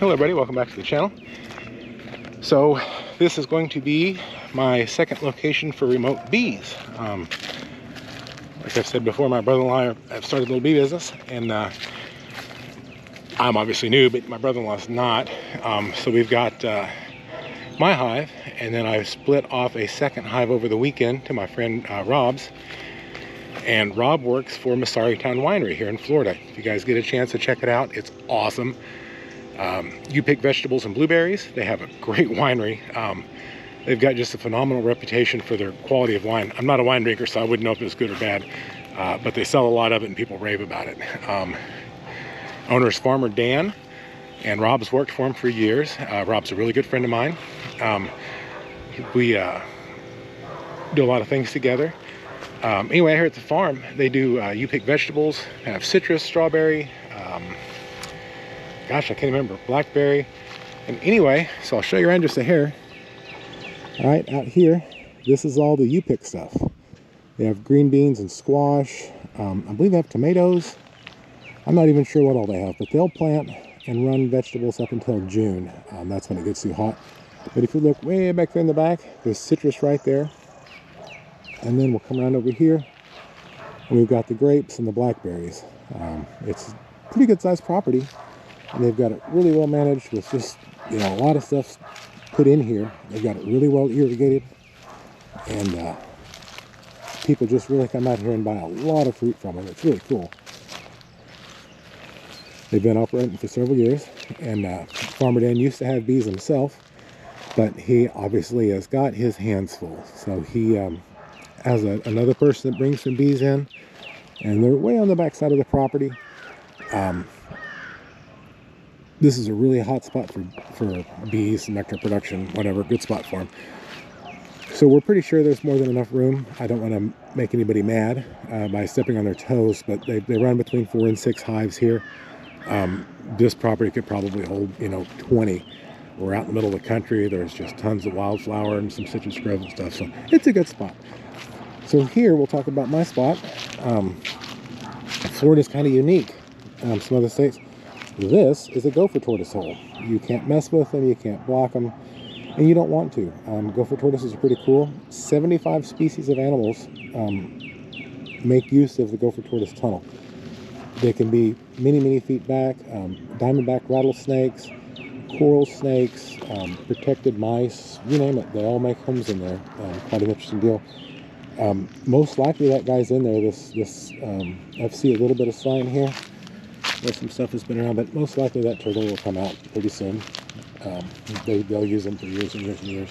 Hello everybody, welcome back to the channel. So this is going to be my second location for remote bees. Like I've said before, my brother-in-law have started a little bee business, and I'm obviously new, but my brother-in-law's not. So we've got my hive, and then I've split off a second hive over the weekend to my friend Rob's. And Rob works for Masaryk Winery here in Florida. If you guys get a chance to check it out, it's awesome. U-pick vegetables and blueberries. They have a great winery. They've got just a phenomenal reputation for their quality of wine. I'm not a wine drinker, so I wouldn't know if it was good or bad, but they sell a lot of it and people rave about it. Owner is Farmer Dan, and Rob's worked for him for years. Rob's a really good friend of mine. We do a lot of things together. Anyway, here at the farm, they do U-pick vegetables, have citrus, strawberry, gosh, I can't remember, blackberry. And anyway, so I'll show you around just a hair. All right, out here, this is all the U-pick stuff. They have green beans and squash. I believe they have tomatoes. I'm not even sure what all they have, but they'll plant and run vegetables up until June. That's when it gets too hot. But if you look way back there in the back, there's citrus right there. And then we'll come around over here, and we've got the grapes and the blackberries. It's a pretty good sized property. And they've got it really well managed with just, you know, a lot of stuff put in here. They've got it really well irrigated. And people just really come out here and buy a lot of fruit from them. It's really cool. They've been operating for several years. And Farmer Dan used to have bees himself, but he obviously has got his hands full. So he has another person that brings some bees in. And they're way on the back side of the property. This is a really hot spot for bees, nectar production, whatever, good spot for them. So we're pretty sure there's more than enough room. I don't want to make anybody mad by stepping on their toes, but they run between 4 and 6 hives here. This property could probably hold, 20. We're out in the middle of the country. There's just tons of wildflower and some citrus groves and stuff, so it's a good spot. So here we'll talk about my spot. Florida's kind of unique. Some other states. This is a gopher tortoise hole. You can't mess with them, you can't block them, and you don't want to. Gopher tortoises are pretty cool. 75 species of animals make use of the gopher tortoise tunnel. They can be many feet back. Diamondback rattlesnakes, coral snakes, protected mice, you name it. They all make homes in there. Quite an interesting deal. Most likely that guy's in there. I see a little bit of sign here. There's some stuff that's been around, but most likely that turtle will come out pretty soon. They'll use them for years and years and years.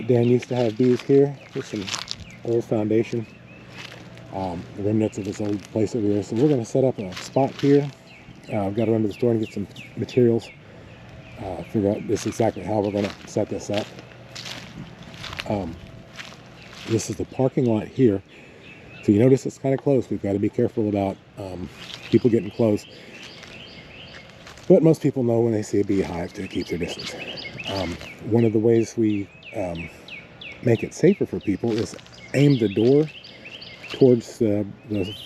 Dan used to have bees here. There's some old foundation, remnants of his old place over here. So we're going to set up a spot here. I've got to run to the store and get some materials. Figure out this exactly how we're going to set this up. This is the parking lot here. So you notice it's kind of close. We've got to be careful about people getting close. But most people know when they see a beehive to keep their distance. One of the ways we make it safer for people is aim the door towards the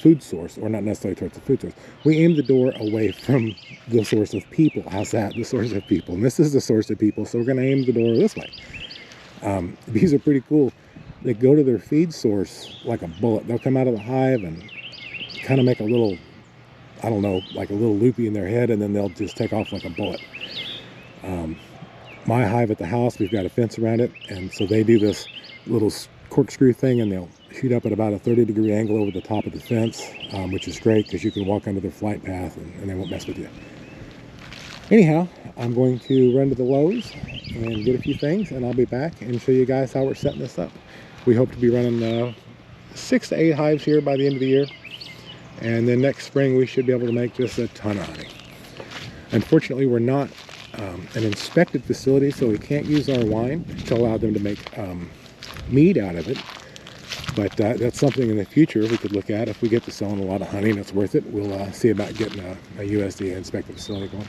food source, or not necessarily towards the food source. We aim the door away from the source of people. How's that? The source of people. And this is the source of people, so we're going to aim the door this way. Bees are pretty cool. They go to their feed source like a bullet. They'll come out of the hive and kind of make a little, I don't know, like a little loopy in their head, and then they'll just take off like a bullet. My hive at the house, we've got a fence around it, and so they do this little corkscrew thing, and they'll shoot up at about a 30-degree angle over the top of the fence, which is great because you can walk under their flight path and they won't mess with you. Anyhow, I'm going to run to the Lowe's and get a few things, and I'll be back and show you guys how we're setting this up. We hope to be running 6 to 8 hives here by the end of the year. And then next spring, we should be able to make just a ton of honey. Unfortunately, we're not an inspected facility, so we can't use our wine to allow them to make mead out of it. But that's something in the future we could look at. If we get to selling a lot of honey and it's worth it, we'll see about getting a USDA inspected facility going.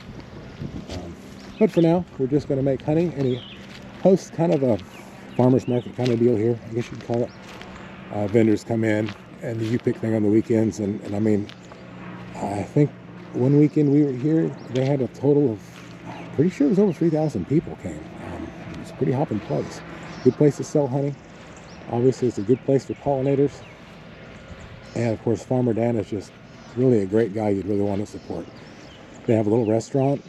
But for now, we're just going to make honey, and he hosts kind of a farmer's market kind of deal here, I guess you'd call it. Vendors come in, and the U-pick thing on the weekends, and I mean, I think one weekend we were here, they had a total of pretty sure it was over 3,000 people came. It's a pretty hopping place. Good place to sell honey. Obviously, it's a good place for pollinators. And of course, Farmer Dan is just really a great guy you'd really want to support. They have a little restaurant,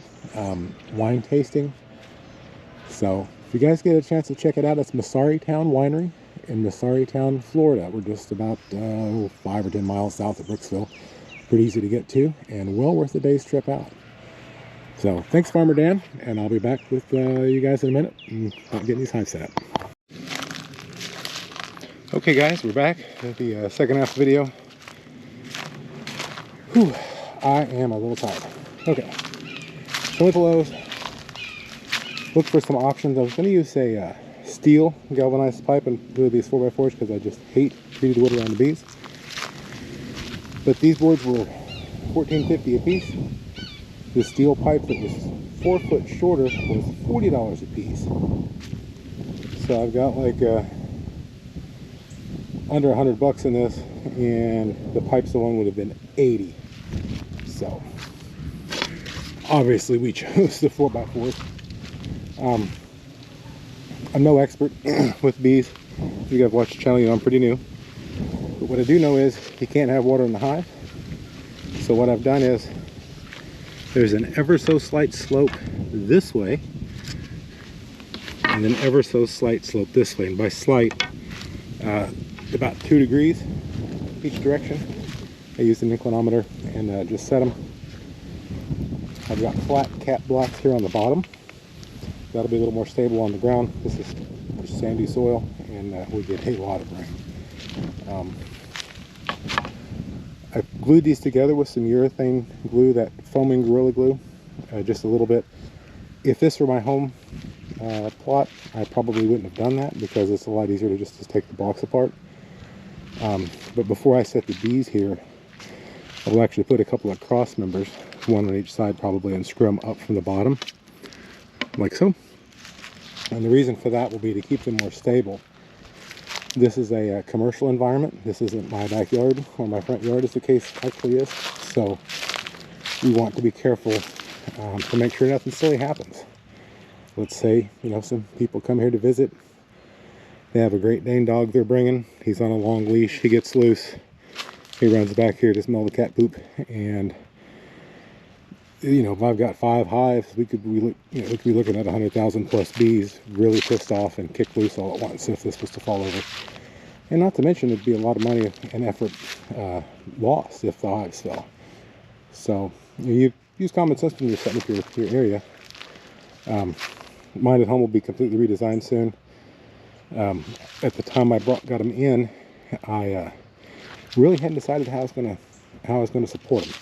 wine tasting. So if you guys get a chance to check it out, it's Masaryk Winery in Masaryk, Florida. We're just about 5 or 10 miles south of Brooksville. Pretty easy to get to and well worth a day's trip out. So thanks, Farmer Dan, and I'll be back with you guys in a minute and getting these hives set up. Okay guys, we're back at the second half of the video. Whew, I am a little tired. Okay, so with the Lowe's, look for some options. I was going to use a steel galvanized pipe and glue these 4x4s because I just hate treated wood around the bees. But these boards were $14.50 a piece. The steel pipe that was 4 foot shorter was $40 a piece. So I've got like under $100 in this, and the pipes alone would have been $80. So obviously we chose the 4x4s. I'm no expert with bees. If you guys watch the channel, you know I'm pretty new. But what I do know is you can't have water in the hive. So what I've done is there's an ever so slight slope this way and an ever so slight slope this way. And by slight, about 2 degrees each direction. I used an inclinometer and just set them. I've got flat cap blocks here on the bottom. That'll be a little more stable on the ground. This is sandy soil and we get a lot of rain. I've glued these together with some urethane glue, that foaming Gorilla Glue, just a little bit. If this were my home plot, I probably wouldn't have done that because it's a lot easier to just take the box apart. But before I set the bees here, I will actually put a couple of cross members, one on each side probably, and screw them up from the bottom, like so. And the reason for that will be to keep them more stable. This is a commercial environment. This isn't my backyard or my front yard, as the case actually is. So we want to be careful to make sure nothing silly happens. Let's say, you know, some people come here to visit. They have a Great Dane dog they're bringing. He's on a long leash. He gets loose. He runs back here to smell the cat poop. And, you know, if I've got 5 hives, we could be looking at 100,000 plus bees really pissed off and kick loose all at once if this was to fall over. And not to mention, it'd be a lot of money and effort lost if the hives fell. So you use common sense when you're setting up your area. Mine at home will be completely redesigned soon. At the time I got them in, I really hadn't decided how I was going to support them.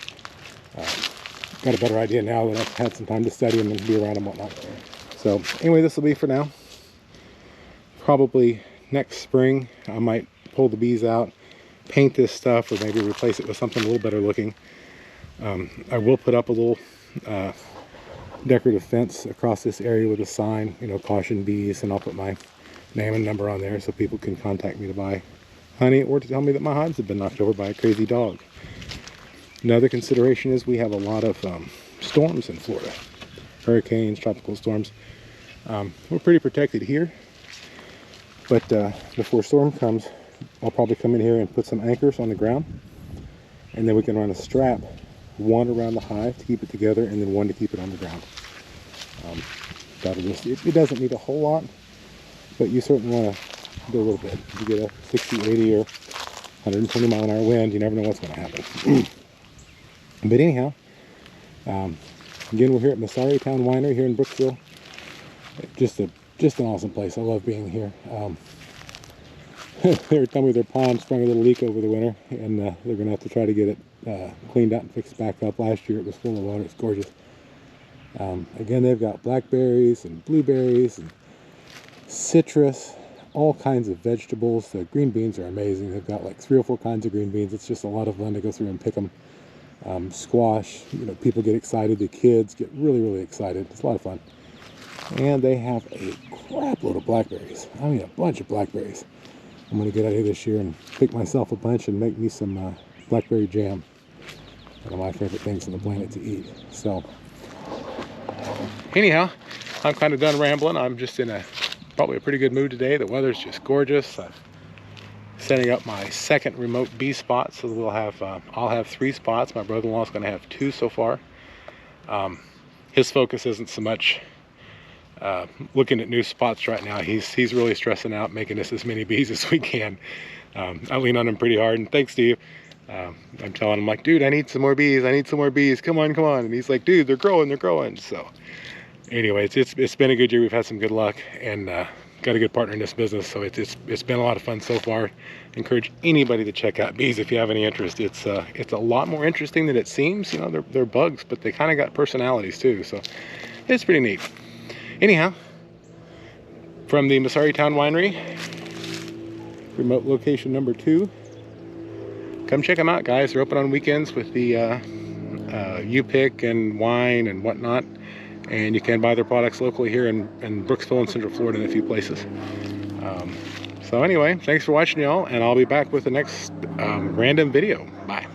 Got a better idea now that I've had some time to study them and be around them and whatnot. So anyway, this will be for now. Probably next spring I might pull the bees out, paint this stuff, or maybe replace it with something a little better looking. I will put up a little decorative fence across this area with a sign, you know, caution bees, and I'll put my name and number on there so people can contact me to buy honey or to tell me that my hives have been knocked over by a crazy dog. Another consideration is we have a lot of storms in Florida, hurricanes, tropical storms. We're pretty protected here, but before storm comes, I'll probably come in here and put some anchors on the ground, and then we can run a strap, one around the hive to keep it together, and then one to keep it on the ground. It doesn't need a whole lot, but you certainly want to do a little bit. If you get a 60, 80, or 120 mile an hour wind, you never know what's going to happen. But anyhow, again, we're here at Masaryk Winery here in Brooksville. Just an awesome place. I love being here. They were telling me their pond sprung a little leak over the winter, and they're going to have to try to get it cleaned out and fixed back up. Last year it was full of water. It's gorgeous. Again, they've got blackberries and blueberries and citrus, all kinds of vegetables. The green beans are amazing. They've got like 3 or 4 kinds of green beans. It's just a lot of fun to go through and pick them. Squash, you know, people get excited. The kids get really, really excited. It's a lot of fun. And they have a crap load of blackberries. I mean, a bunch of blackberries. I'm going to get out here this year and pick myself a bunch and make me some blackberry jam. One of my favorite things on the planet to eat. So anyhow, I'm kind of done rambling. I'm just in probably a pretty good mood today. The weather's just gorgeous. I'm setting up my second remote bee spot, so we'll have I'll have 3 spots. My brother-in-law's going to have 2 so far. His focus isn't so much looking at new spots right now. He's really stressing out making us as many bees as we can. I lean on him pretty hard, and thanks, Steve. I'm telling him, like, dude, I need some more bees. I need some more bees. Come on, come on. And he's like, dude, they're growing, they're growing. So anyways, it's been a good year. We've had some good luck, and got a good partner in this business. So it's been a lot of fun so far. Encourage anybody to check out bees if you have any interest. It's a lot more interesting than it seems. You know, they're bugs, but they kind of got personalities too. So it's pretty neat. Anyhow, from the Masaryk Winery, remote location number 2. Come check them out, guys. They're open on weekends with the U-pick and wine and whatnot. And you can buy their products locally here in Brooksville and Central Florida in a few places. So anyway, thanks for watching, y'all, and I'll be back with the next random video. Bye.